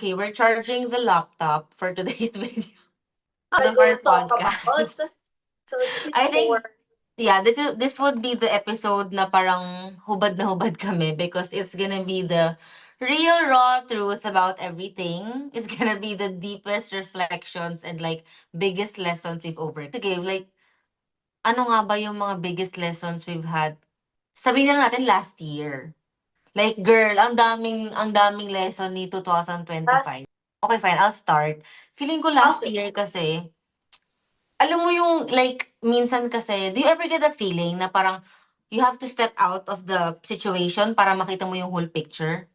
Okay, we're charging the laptop for today's video I of our will talk about. podcast. So this is I for think, yeah, this would be the episode na parang hubad na hubad kami because it's gonna be the real raw truth about everything. It's gonna be the deepest reflections and like biggest lessons we've Okay, like ano nga ba yung mga biggest lessons we've had? Sabihin na natin last year. Like, girl, ang daming lesson ni us. 2025. Okay, fine, I'll start. Feeling ko last Okay. year kasi, alam mo yung, like, minsan kasi, do you ever get that feeling na parang you have to step out of the situation para makita mo yung whole picture?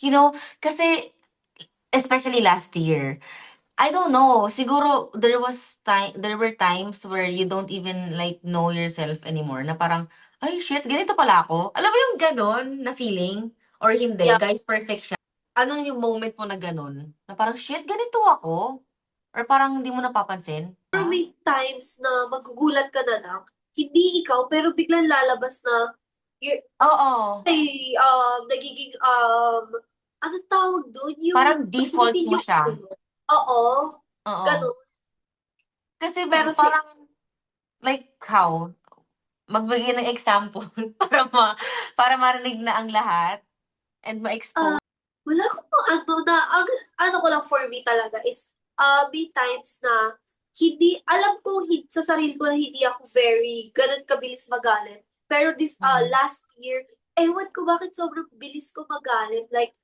You know, kasi, especially last year, I don't know, siguro there were times where you don't even like know yourself anymore na parang, ay shit, ganito pala ako. Alam mo yung ganon na feeling? Or hindi, Yeah. guys, perfect siya. Ano yung moment mo na ganon? Na parang, shit, ganito ako? Or parang hindi mo napapansin? Pero may times na magugulat ka na lang, hindi ikaw, pero biglang lalabas na, you're, Oo. ay, nagiging, ano tawag doon? Yung Parang default ulitin mo yung siya. ano. Oo. Oo. Ganun. Kasi Pero parang, like, how? Magbigay ng example para marinig na ang lahat and ma-expose. wala akong ano na, ano ko lang for me talaga is, may times na hindi, alam ko sa sarili ko na hindi ako very, ganun kabilis magalit. Pero this, Mm. last year, ewan ko bakit sobrang bilis ko magalit. Like,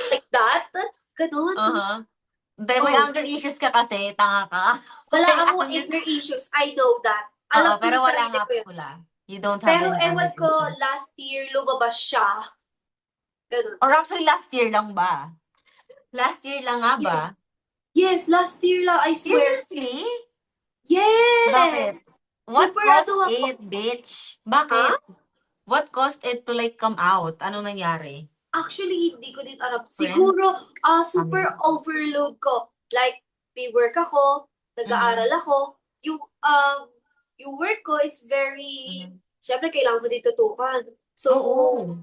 like that? Ganun. Uh-huh. Dahil may Oh, anger issues ka kasi, tanga ka. wala May akong anger anger issues. I know that. oo, Alam ko pero sa wala sarili nga ko yun. pala. You don't have Pero any anger ewan ko, issues. last year, lumabas siya. Ganun. Or actually, last year lang ba? Last year lang nga ba? Yes. Yes, last year lang, I swear. Seriously? Bakit? Yes! What Super ano caused ako. it, bitch? Ha? Bakit? What caused it to like come out? Anong nangyari? Actually, hindi ko din alam. Friends? Siguro, Family? super overload ko. Like, may work ako, nag-aaral Mhm. ako. Yung work ko is very, Mhm. syempre, kailangan mo din tutukan. So, Oo.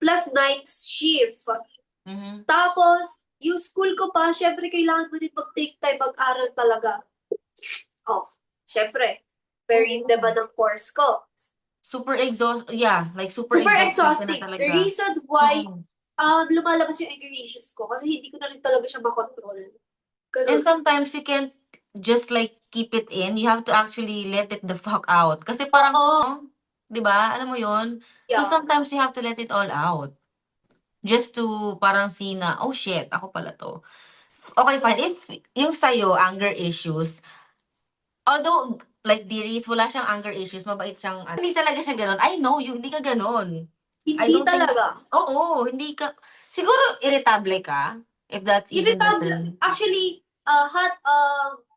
plus night shift. Mhm. Tapos, yung school ko pa, syempre, kailangan mo din mag-take time, mag-aral talaga. Oh, syempre, very in Oo. demand ng course ko. Super Super exhausted ka na exhausting. The talaga. reason why Oo. lumalabas yung anger issues ko kasi hindi ko na rin talaga siya makontrol. And Ganun. sometimes you can't just like keep it in. You have to actually let it the fuck out. Kasi parang, Oo, 'di ba? Alam mo 'yon? So yeah. sometimes you have to let it all out. Just to parang see na, oh shit, ako pala 'to. Okay, fine. If yung sa'yo, anger issues, although like Diris, wala siyang anger issues, mabait siyang, hindi talaga siya gano'n. I know you, hindi ka gano'n. I Hindi don't think, talaga. oo, hindi ka, siguro irritable ka, if that's even the Irritable. term. Actually,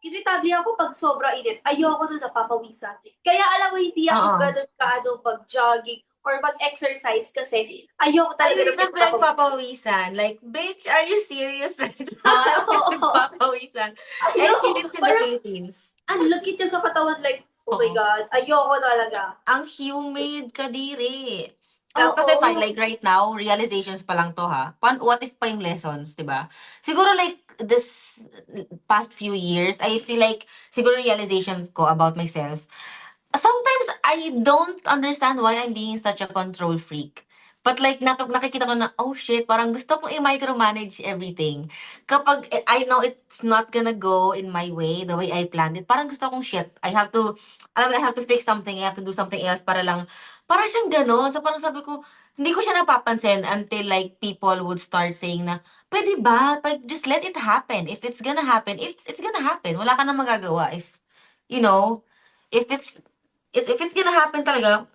irritable ako pag sobra init. Ayoko na napapawisan. Kaya alam mo, hindi ako Oo. ganun kaano pag-jogging or mag-exercise kasi ayoko Ano talaga yun na ang pinagpapawisan. pinagpapawisan? Like, bitch, are you serious right now? Anong Oo. pinagpapawisan? And she Ayoko. lives in the Parang, Philippines. ang lagkit niya sa katawan. Like, oh my Oo. God, ayoko talaga. Ang humid, kadiri. Kasi fine, Oo. like right now, realizations pa lang to ha. What if pa yung lessons, di ba? Siguro like this past few years, I feel like siguro realization ko about myself. Sometimes I don't understand why I'm being such a control freak. But like nakikita ko na, oh shit, parang gusto kong i-micromanage everything. Kapag I know it's not gonna go in my way, the way I planned it, parang gusto kong shit. I have to fix something, I have to do something else para siyang ganon. So parang sabi ko, hindi ko siya napapansin until like people would start saying na, pwede ba? Like, just let it happen. If it's gonna happen, it's gonna happen. Wala ka na magagawa. You know, if if it's gonna happen talaga,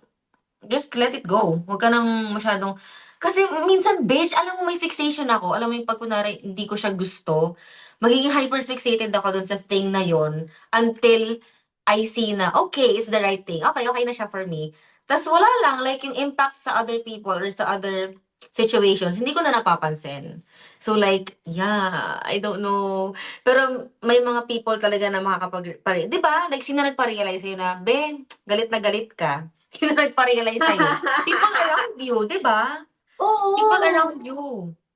just let it go. Huwag ka nang masyadong kasi minsan, bitch, alam mo may fixation ako. Alam mo yung 'pag kunwari hindi ko siya gusto, magiging hyper-fixated ako dun sa thing na yon until I see na, okay, it's the right thing. Okay, okay na siya for me. Tas wala lang, like yung impact sa other people or sa other situations, hindi ko na napapansin. So like, yeah, I don't know. Pero may mga people talaga na 'di ba? Like sino nagpa-realize sa'yo na, "Ben, galit na galit ka." Sino nagpa-realize sa'yo? People around you, 'di ba? People Oo. around you.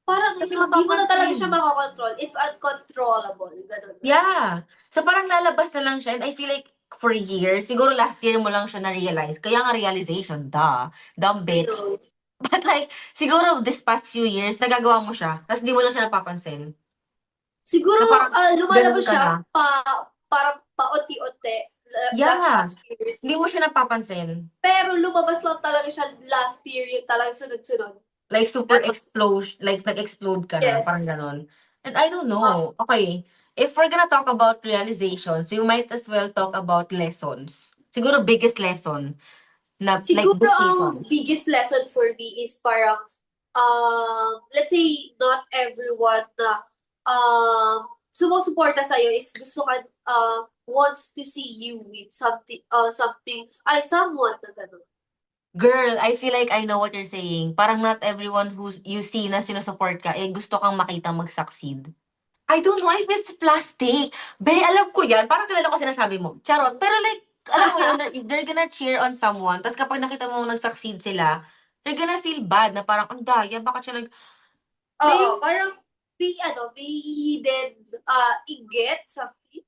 parang Kasi hindi mo na talaga siya mapapansin. makokontrol. It's uncontrollable. Ganun. Yeah. So parang lalabas na lang siya and I feel like for years, siguro last year mo lang siya na-realize. Kaya nga realization, duh. Dumb I bitch. know. But like, siguro this past few years, nagagawa mo siya, tapos di mo lang siya napapansin. Siguro, Na parang, ganun lumalabas ka na. siya para paunti-unti last Yeah. past few years. Hindi mo siya napapansin. Pero lumabas lang talaga siya last year, yung talagang sunod-sunod. Like, super Ganon. explosion, like, nag-explode ka na, parang Yes. ganon. And I don't Ah, know. Okay, if we're gonna talk about realizations, we might as well talk about lessons. Siguro biggest lesson na, like, siguro this ang season. biggest lesson for me is parang, let's say, not everyone na sumusuporta sa'yo is gusto ka, wants to see you with someone na gano'n. Girl, I feel like I know what you're saying. Parang not everyone who you see na sinusupport ka, eh, gusto kang makita mag-succeed. I don't know if it's plastic. Be, alam ko yan. Parang kilala ko sinasabi mo. Charot. Pero like, alam mo yun, they're gonna cheer on someone. Tapos kapag nakita mo nag-succeed sila, they're gonna feel bad na parang, ang daya, bakit siya nag... Na Oo, yung, parang may hidden, inggit, something.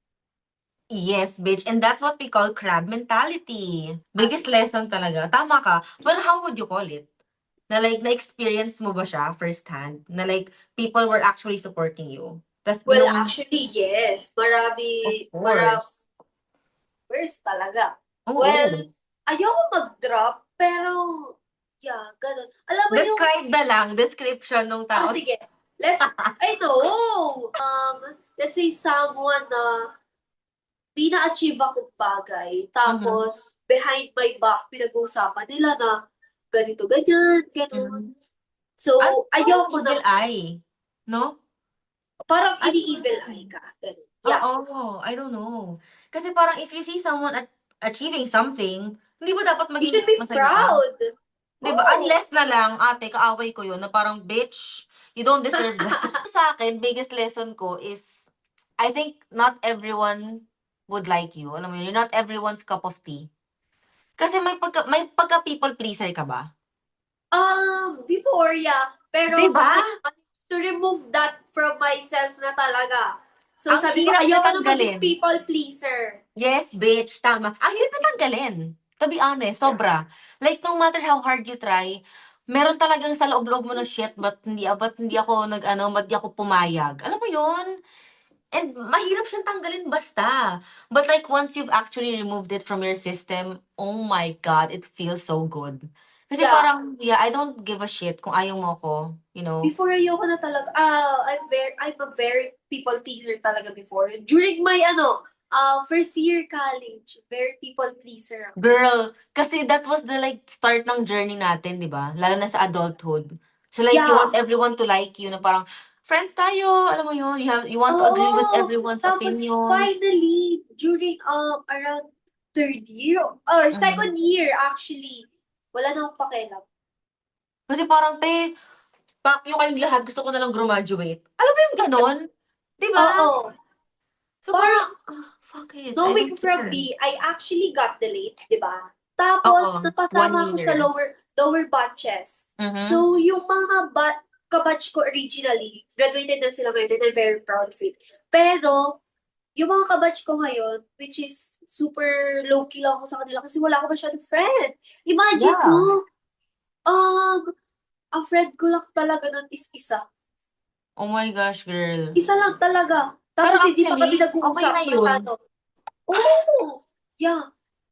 yes, bitch. And that's what we call crab mentality. Biggest As lesson talaga. Tama ka. But how would you call it? Na like, na-experience mo ba siya firsthand? Na like, people were actually supporting you? Tapos well, nung, actually, yes. of Marami course. first talaga. Well, Oo. ayoko mag-drop, pero, yeah, ganun. Alam mo yung, Describe na lang, description ng tao. sige, I know. Let's say someone na pina-achieve akong bagay, Mhm. tapos, behind my back, pinag-uusapan nila na, ganito, ganyan, ganun. Mhm. Ano So, yung ayoko evil na, eye? No? parang Ano ini-evil yun? eye ka. Ganun. Yeah. Oo, I don't know. Kasi parang if you see someone achieving something, hindi ba dapat You maging should be masaya ka? proud. 'Di ba? Oh. Unless na lang, ate, kaaway ko yun na parang, bitch, you don't deserve that. Sa akin, biggest lesson ko is, I think not everyone would like you. Alam mo yun, you're not everyone's cup of tea. Kasi may pagka people pleaser ka ba? Before, yeah. 'Di Pero ba? I managed to remove that from myself na talaga. So, Ang sabi ko, hirap niya ayoko na maging tanggalin. people pleaser. Yes, bitch, tama. Ang hirap na tanggalin. To be honest, sobra. Like, no matter how hard you try, meron talagang sa loob-loob mo na shit, ba't hindi ako ba't di ako pumayag? Alam mo yon. And mahirap siyang tanggalin basta. But like, once you've actually removed it from your system, oh my God, it feels so good. Kasi Yeah. parang, yeah, I don't give a shit kung ayaw mo ko, you know. Before, ayoko na talaga. I'm a very people pleaser talaga before. During my, first year college, very people pleaser ako. Girl, kasi that was the like start ng journey natin, 'di ba? Lalo na sa adulthood. So like you Yeah. want everyone to like you na parang friends tayo, alam mo 'yun, you want to agree with Oo. everyone's Tapos, opinions. finally, during, around third year, or Mhm. second year, actually, wala na akong pakialam. Kasi parang fuck you kayong lahat, gusto ko na lang graduate. Alam mo yung gano'n? 'Di ba? Oo. So Parang, parang, fuck it, I knowing don't from care. me, I actually got delayed, di ba? Tapos, Oo, one napasama ako sa year. lower batches. Mhm. So, yung mga kabatch ko originally, graduated na sila ngayon, and I'm very proud of it. Pero, yung mga kabatch ko ngayon, which is super low-key lang ako sa kanila kasi wala ako masyadong friend. Imagine Yeah. mo, um, ang friend ko lang talaga nun is isa. Oh my gosh, girl. Isa lang talaga. Pero Tapos hindi pa kami actually, okay na nag-uusap 'yun. masyado. Oo! Yeah.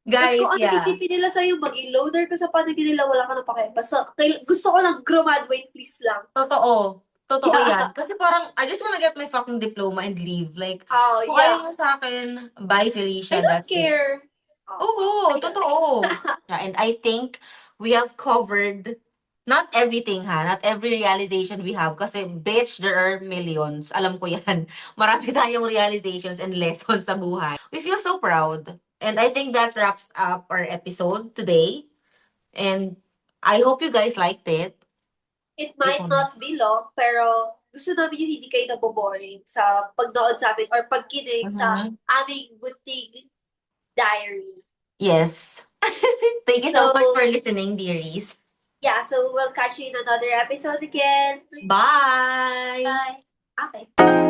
Tapos kung Guys, ano yeah. isipin nila sa'yo, maging loader ka sa paligid nila, wala ka na pake. Basta, gusto ko lang graduate, please lang. Totoo. Totoo Yeah. yan. Kasi parang, I just wanna get my fucking diploma and leave. Like, Oh, kung ayaw yeah. mo sa akin, bye I Felicia, don't that's it. care. Oh, Oo, ayun. totoo. Yeah, and I think we have covered not everything ha, not every realization we have. Kasi, bitch, there are millions. Alam ko yan. Marami tayong realizations and lessons sa buhay. We feel so proud. And I think that wraps up our episode today. And I hope you guys liked it. It might Ikaw. not be long, pero gusto namin yung hindi kayo naboboring sa pagnood sa amin or pagkinig sa Mhm. aming bunting diary. Yes. Thank you so So, much for listening, dearies. Yeah, so we'll catch you in another episode again. Bye! Bye. Okay.